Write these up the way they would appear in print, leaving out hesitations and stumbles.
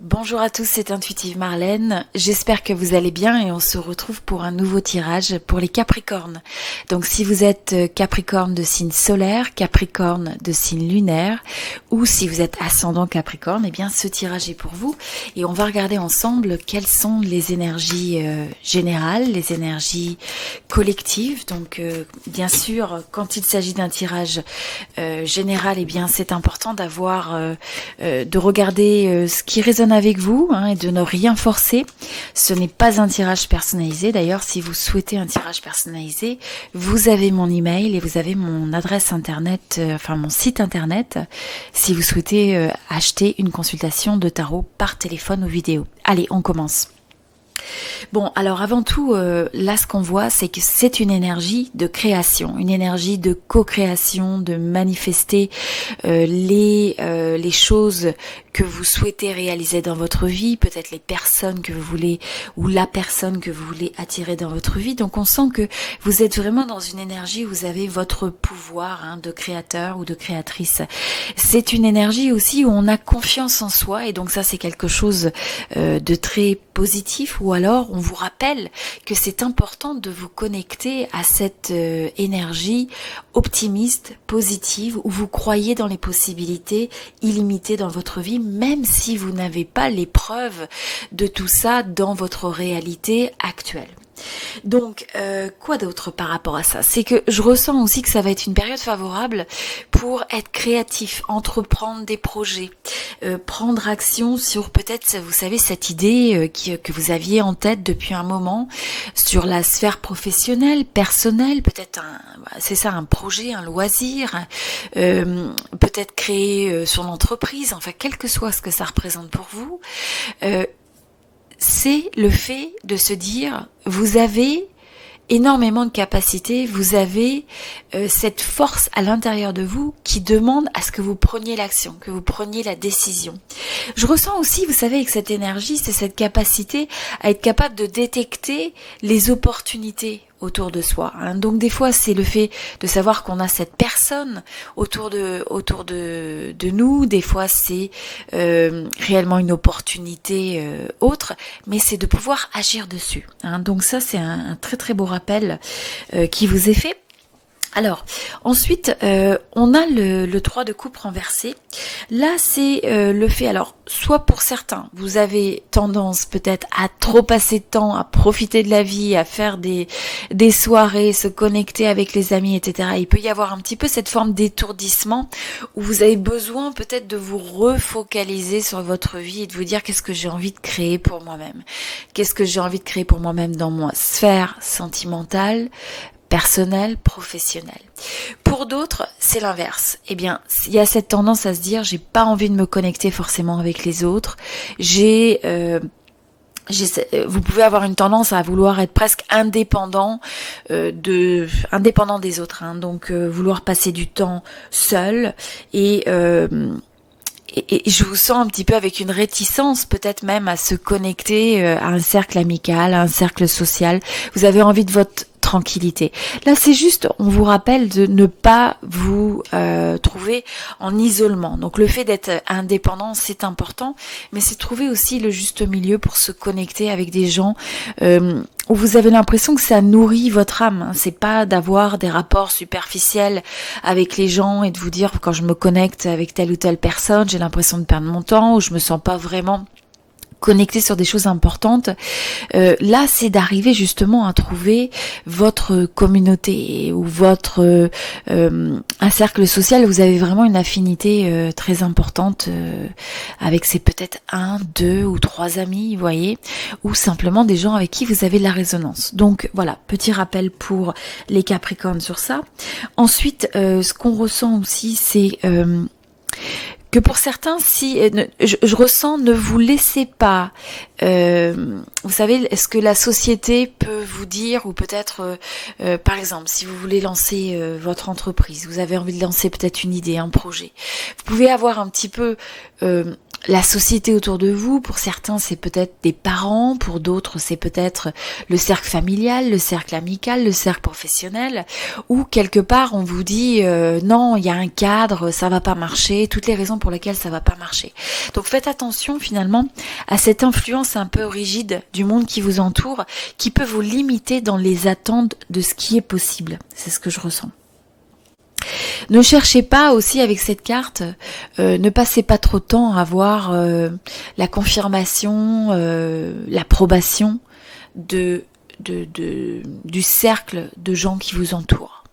Bonjour à tous, c'est Intuitive Marlène. J'espère que vous allez bien et on se retrouve pour un nouveau tirage pour les Capricornes. Donc si vous êtes Capricorne de signe solaire, Capricorne de signe lunaire ou si vous êtes ascendant Capricorne, eh bien ce tirage est pour vous et on va regarder ensemble quelles sont les énergies générales, les énergies collectives. Donc bien sûr, quand il s'agit d'un tirage général, eh bien c'est important d'avoir de regarder ce qui résonne avec vous et de ne rien forcer. Ce n'est pas un tirage personnalisé. D'ailleurs, si vous souhaitez un tirage personnalisé, vous avez mon email et vous avez mon adresse internet, mon site internet, si vous souhaitez acheter une consultation de tarot par téléphone ou vidéo. Allez, on commence. Bon, alors avant tout, là ce qu'on voit, c'est que c'est une énergie de création, une énergie de co-création, de manifester les choses que vous souhaitez réaliser dans votre vie, peut-être les personnes que vous voulez ou la personne que vous voulez attirer dans votre vie. Donc on sent que vous êtes vraiment dans une énergie où vous avez votre pouvoir de créateur ou de créatrice. C'est une énergie aussi où on a confiance en soi et donc ça c'est quelque chose de très positif, ou alors on vous rappelle que c'est important de vous connecter à cette énergie optimiste, positive, où vous croyez dans les possibilités illimitées dans votre vie, même si vous n'avez pas les preuves de tout ça dans votre réalité actuelle. Donc, quoi d'autre par rapport à ça? C'est que je ressens aussi que ça va être une période favorable pour être créatif, entreprendre des projets, prendre action sur peut-être, vous savez, cette idée que vous aviez en tête depuis un moment sur la sphère professionnelle, personnelle, peut-être un projet, un loisir, peut-être créer son entreprise, enfin, quel que soit ce que ça représente pour vous. C'est le fait de se dire, vous avez énormément de capacités, vous avez cette force à l'intérieur de vous qui demande à ce que vous preniez l'action, que vous preniez la décision. Je ressens aussi, vous savez, avec cette énergie, c'est cette capacité à être capable de détecter les opportunités autour de soi. Donc des fois c'est le fait de savoir qu'on a cette personne autour de nous, des fois c'est réellement une opportunité autre, mais c'est de pouvoir agir dessus. Donc ça c'est un très très beau rappel qui vous est fait. Alors, ensuite, on a le 3 de coupe renversé. Là, c'est le fait, alors, soit pour certains, vous avez tendance peut-être à trop passer de temps, à profiter de la vie, à faire des soirées, se connecter avec les amis, etc. Il peut y avoir un petit peu cette forme d'étourdissement où vous avez besoin peut-être de vous refocaliser sur votre vie et de vous dire qu'est-ce que j'ai envie de créer pour moi-même. Qu'est-ce que j'ai envie de créer pour moi-même dans ma sphère sentimentale, personnel, professionnel. Pour d'autres, c'est l'inverse. Eh bien, il y a cette tendance à se dire, j'ai pas envie de me connecter forcément avec les autres. Vous pouvez avoir une tendance à vouloir être presque indépendant des autres. Donc, vouloir passer du temps seul et je vous sens un petit peu avec une réticence, peut-être même à se connecter à un cercle amical, à un cercle social. Vous avez envie de votre tranquillité. Là, c'est juste, on vous rappelle de ne pas vous trouver en isolement. Donc, le fait d'être indépendant, c'est important, mais c'est trouver aussi le juste milieu pour se connecter avec des gens où vous avez l'impression que ça nourrit votre âme. C'est pas d'avoir des rapports superficiels avec les gens et de vous dire, quand je me connecte avec telle ou telle personne, j'ai l'impression de perdre mon temps ou je me sens pas vraiment connecter sur des choses importantes. Là, c'est d'arriver justement à trouver votre communauté ou votre un cercle social où vous avez vraiment une affinité très importante avec c'est peut-être 1, 2 ou 3 amis, vous voyez, ou simplement des gens avec qui vous avez de la résonance. Donc voilà, petit rappel pour les Capricornes sur ça. Ensuite, ce qu'on ressent aussi, c'est que pour certains, si je ressens, ne vous laissez pas, vous savez, ce que la société peut vous dire, ou peut-être, par exemple, si vous voulez lancer votre entreprise, vous avez envie de lancer peut-être une idée, un projet, vous pouvez avoir un petit peu la société autour de vous. Pour certains, c'est peut-être des parents, pour d'autres, c'est peut-être le cercle familial, le cercle amical, le cercle professionnel, où quelque part on vous dit non, il y a un cadre, ça va pas marcher, toutes les raisons pour laquelle ça va pas marcher. Donc faites attention finalement à cette influence un peu rigide du monde qui vous entoure, qui peut vous limiter dans les attentes de ce qui est possible. C'est ce que je ressens. Ne cherchez pas aussi avec cette carte, ne passez pas trop de temps à voir la confirmation, l'approbation du cercle de gens qui vous entourent.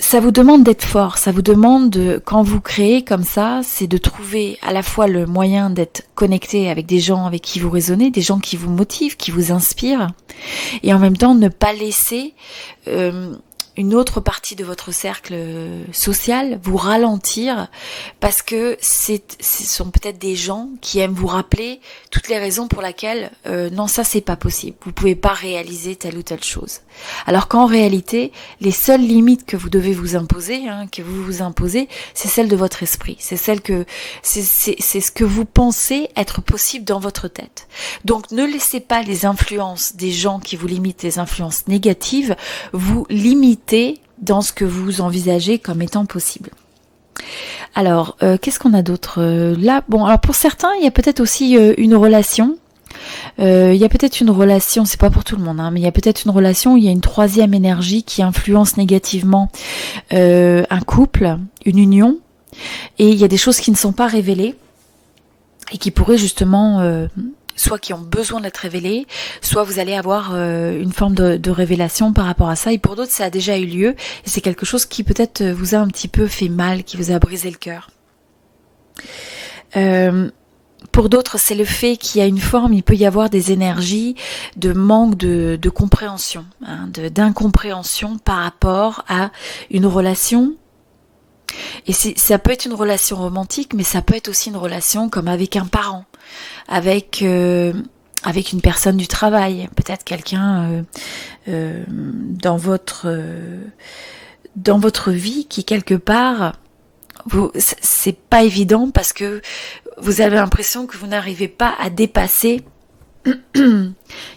Ça vous demande d'être fort, ça vous demande, quand vous créez comme ça, c'est de trouver à la fois le moyen d'être connecté avec des gens avec qui vous raisonnez, des gens qui vous motivent, qui vous inspirent, et en même temps ne pas laisser une autre partie de votre cercle social vous ralentir, parce que ce sont peut-être des gens qui aiment vous rappeler toutes les raisons pour lesquelles non, ça c'est pas possible, vous pouvez pas réaliser telle ou telle chose. Alors qu'en réalité, les seules limites que vous devez vous imposer, que vous vous imposez, c'est celle de votre esprit, c'est ce que vous pensez être possible dans votre tête. Donc ne laissez pas les influences des gens qui vous limitent, les influences négatives, vous limiter dans ce que vous envisagez comme étant possible. Alors, qu'est-ce qu'on a d'autre là? Bon, alors pour certains, il y a peut-être aussi une relation. Il y a peut-être une relation, c'est pas pour tout le monde, mais il y a peut-être une relation où il y a une troisième énergie qui influence négativement un couple, une union, et il y a des choses qui ne sont pas révélées et qui pourraient justement soit qui ont besoin d'être révélées, soit vous allez avoir une forme de révélation par rapport à ça, et pour d'autres ça a déjà eu lieu, et c'est quelque chose qui peut-être vous a un petit peu fait mal, qui vous a brisé le cœur. Pour d'autres, c'est le fait qu'il y a une forme, il peut y avoir des énergies de manque de compréhension, d'incompréhension par rapport à une relation. Et ça peut être une relation romantique, mais ça peut être aussi une relation comme avec un parent, avec une personne du travail, peut-être quelqu'un dans votre vie qui quelque part, c'est pas évident parce que vous avez l'impression que vous n'arrivez pas à dépasser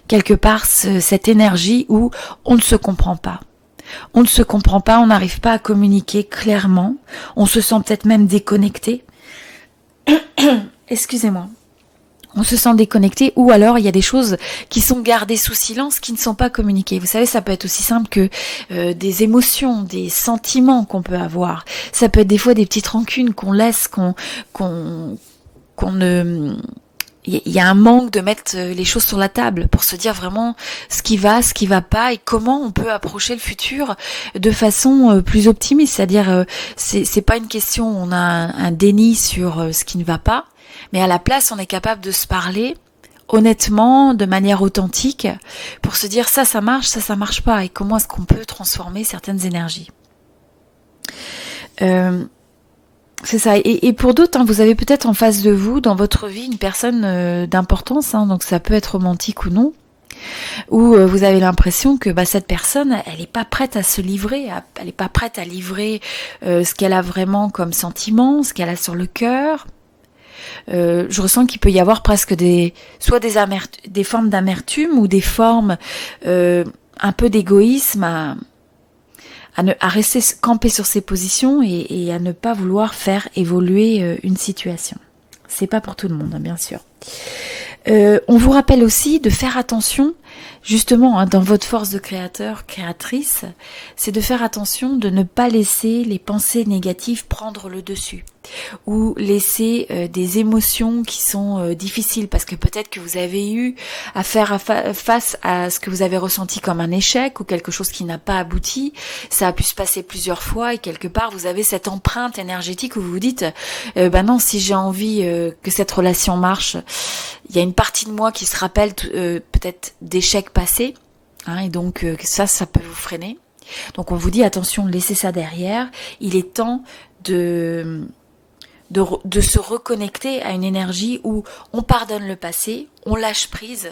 quelque part cette énergie où on ne se comprend pas. On ne se comprend pas, on n'arrive pas à communiquer clairement, on se sent peut-être même déconnecté. Excusez-moi. On se sent déconnecté, ou alors il y a des choses qui sont gardées sous silence, qui ne sont pas communiquées. Vous savez, ça peut être aussi simple que des émotions, des sentiments qu'on peut avoir. Ça peut être des fois des petites rancunes qu'on laisse, qu'on ne... Il y a un manque de mettre les choses sur la table pour se dire vraiment ce qui va pas, et comment on peut approcher le futur de façon plus optimiste. C'est-à-dire, c'est pas une question où on a un déni sur ce qui ne va pas, mais à la place, on est capable de se parler honnêtement, de manière authentique, pour se dire ça marche, ça marche pas, et comment est-ce qu'on peut transformer certaines énergies. C'est ça. Et pour d'autres, vous avez peut-être en face de vous, dans votre vie, une personne d'importance, donc ça peut être romantique ou non, où vous avez l'impression que cette personne, elle n'est pas prête à se livrer, elle n'est pas prête à livrer ce qu'elle a vraiment comme sentiment, ce qu'elle a sur le cœur. Je ressens qu'il peut y avoir presque des formes d'amertume ou des formes un peu d'égoïsme à rester campé sur ses positions et à ne pas vouloir faire évoluer une situation. C'est pas pour tout le monde, bien sûr. On vous rappelle aussi de faire attention, justement, dans votre force de créateur, créatrice, c'est de faire attention de ne pas laisser les pensées négatives prendre le dessus, ou laisser des émotions qui sont difficiles, parce que peut-être que vous avez eu à faire face à ce que vous avez ressenti comme un échec ou quelque chose qui n'a pas abouti. Ça a pu se passer plusieurs fois, et quelque part vous avez cette empreinte énergétique où vous vous dites non, si j'ai envie que cette relation marche, il y a une partie de moi qui se rappelle peut-être d'échecs passés, et donc ça peut vous freiner. Donc on vous dit attention, laissez ça derrière, il est temps de se reconnecter à une énergie où on pardonne le passé, on lâche prise,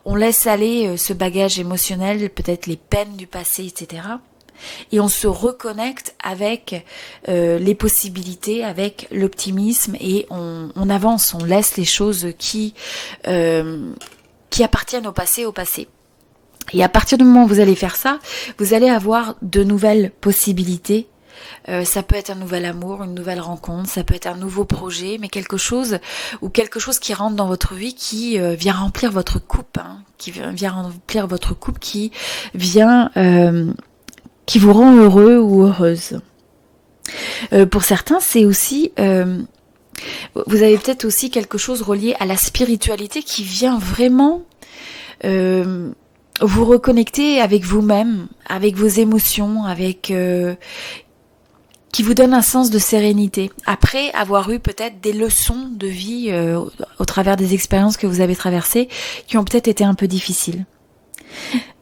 on laisse aller ce bagage émotionnel, peut-être les peines du passé, etc. Et on se reconnecte avec les possibilités, avec l'optimisme, et on avance, on laisse les choses qui appartiennent au passé. Et à partir du moment où vous allez faire ça, vous allez avoir de nouvelles possibilités Ça peut être un nouvel amour, une nouvelle rencontre, ça peut être un nouveau projet, mais quelque chose qui rentre dans votre vie, qui vient remplir votre coupe, hein, qui vient remplir votre coupe, qui vient, qui vous rend heureux ou heureuse. Pour certains, c'est aussi, vous avez peut-être aussi quelque chose relié à la spiritualité qui vient vraiment vous reconnecter avec vous-même, avec vos émotions, avec qui vous donne un sens de sérénité, après avoir eu peut-être des leçons de vie au travers des expériences que vous avez traversées, qui ont peut-être été un peu difficiles.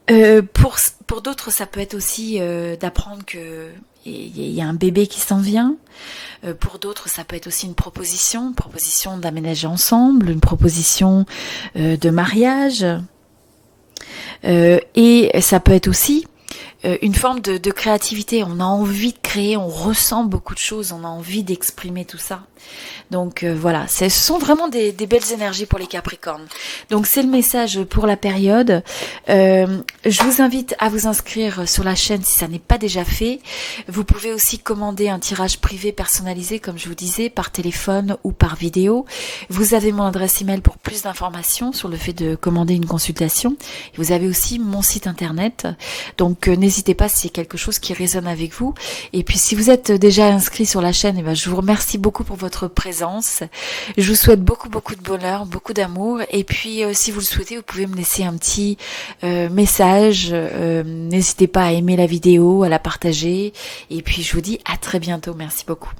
Pour d'autres, ça peut être aussi d'apprendre que il y a un bébé qui s'en vient. Pour d'autres, ça peut être aussi une proposition d'aménager ensemble, une proposition de mariage. Et ça peut être aussi une forme de créativité. On a envie de créer, on ressent beaucoup de choses, on a envie d'exprimer tout ça. Donc voilà, ce sont vraiment des belles énergies pour les Capricornes. Donc c'est le message pour la période. Je vous invite à vous inscrire sur la chaîne si ça n'est pas déjà fait. Vous pouvez aussi commander un tirage privé personnalisé, comme je vous disais, par téléphone ou par vidéo. Vous avez mon adresse email pour plus d'informations sur le fait de commander une consultation. Vous avez aussi mon site internet. Donc n'hésitez pas si c'est quelque chose qui résonne avec vous. Et puis si vous êtes déjà inscrit sur la chaîne, je vous remercie beaucoup pour votre présence. Je vous souhaite beaucoup de bonheur, beaucoup d'amour. Et puis si vous le souhaitez, vous pouvez me laisser un petit message. N'hésitez pas à aimer la vidéo, à la partager. Et puis je vous dis à très bientôt. Merci beaucoup.